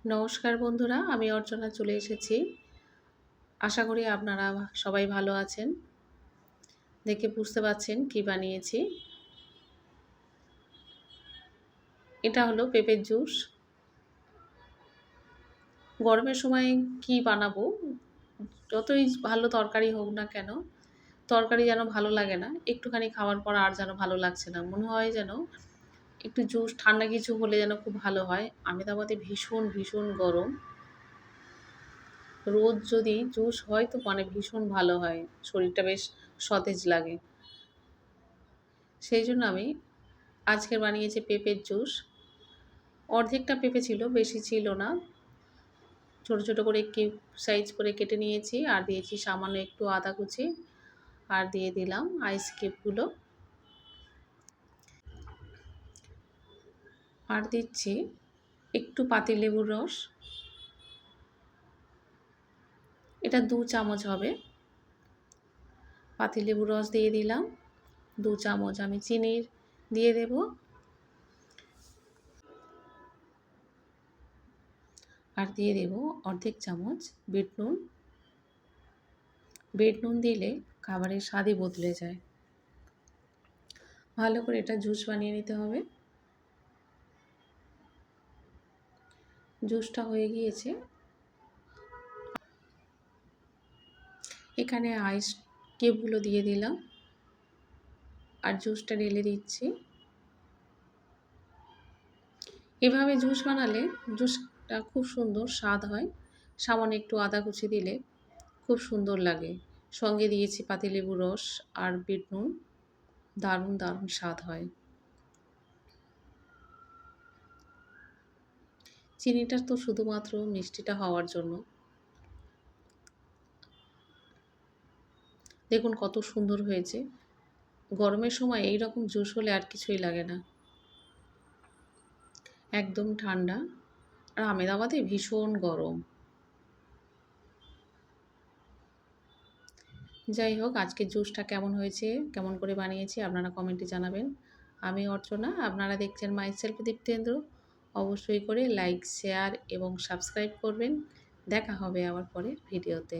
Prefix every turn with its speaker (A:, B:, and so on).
A: নমস্কার বন্ধুরা, আমি অর্চনা চলে এসেছি। আশা করি আপনারা সবাই ভালো আছেন। দেখে বুঝতে পারছেন কি বানিয়েছি। এটা হলো পেঁপের জুস। গরমের সময় কি বানাবো? যতই ভালো তরকারি হোক না কেন, তরকারি যেন ভালো লাগে না। একটুখানি খাওয়ার পর আর যেন ভালো লাগছে না। মনে হয় যেন একটু জুস ঠান্ডা কিছু হলে যেন খুব ভালো হয়। আমেদাবাদে ভীষণ গরম। রোজ যদি জুস হয় তো মানে ভীষণ ভালো হয়। শরীরটা বেশ সতেজ লাগে। সেই জন্য আমি আজকে বানিয়েছি পেঁপের জুস। অর্ধেকটা পেঁপে ছিল, বেশি ছিল না। ছোট করে কিউব সাইজ করে কেটে নিয়েছি আর দিয়েছি সামান্য একটু আদা কুচি আর দিয়ে দিলাম আইস কিউবগুলো। আর দিচ্ছি একটু পাতিলেবুর রস। এটা 2 চামচ হবে। পাতিলেবুর রস দিয়ে দিলাম। 2 চামচ আমি চিনির দিয়ে দেব। আর দিয়ে দেব অর্ধেক চামচ বিট নুন। বিট নুন দিলে খাবারের স্বাদই বদলে যায়। ভালো করে এটা জুস বানিয়ে নিতে হবে। জুসটা হয়ে গিয়েছে। এখানে আইস কিউবগুলো দিয়ে দিলাম আর জুসটা ঢেলে দিচ্ছি। এভাবে জুস বানালে জুসটা খুব সুন্দর স্বাদ হয়। সামান্য একটু আদা কুচি দিলে খুব সুন্দর লাগে। সঙ্গে দিয়েছি পাতিলেবুর রস আর বিট নুন। দারুণ স্বাদ হয়। চিনিটা তো শুধুমাত্র মিষ্টিটা হওয়ার জন্য। দেখুন কত সুন্দর হয়েছে। গরমের সময় এই রকম জুস হলে আর কিছুই লাগে না। একদম ঠান্ডা। আর আমেদাবাদে ভীষণ গরম। যাই হোক, আজকের জুসটা কেমন হয়েছে, কেমন করে বানিয়েছি আপনারা কমেন্টে জানাবেন। আমি অর্চনা, আপনারা দেখছেন মাইসেলফ দীপ্তেন্দ্র। অবশ্যই করে লাইক, শেয়ার এবং সাবস্ক্রাইব করবেন। দেখা হবে আবার পরের ভিডিওতে।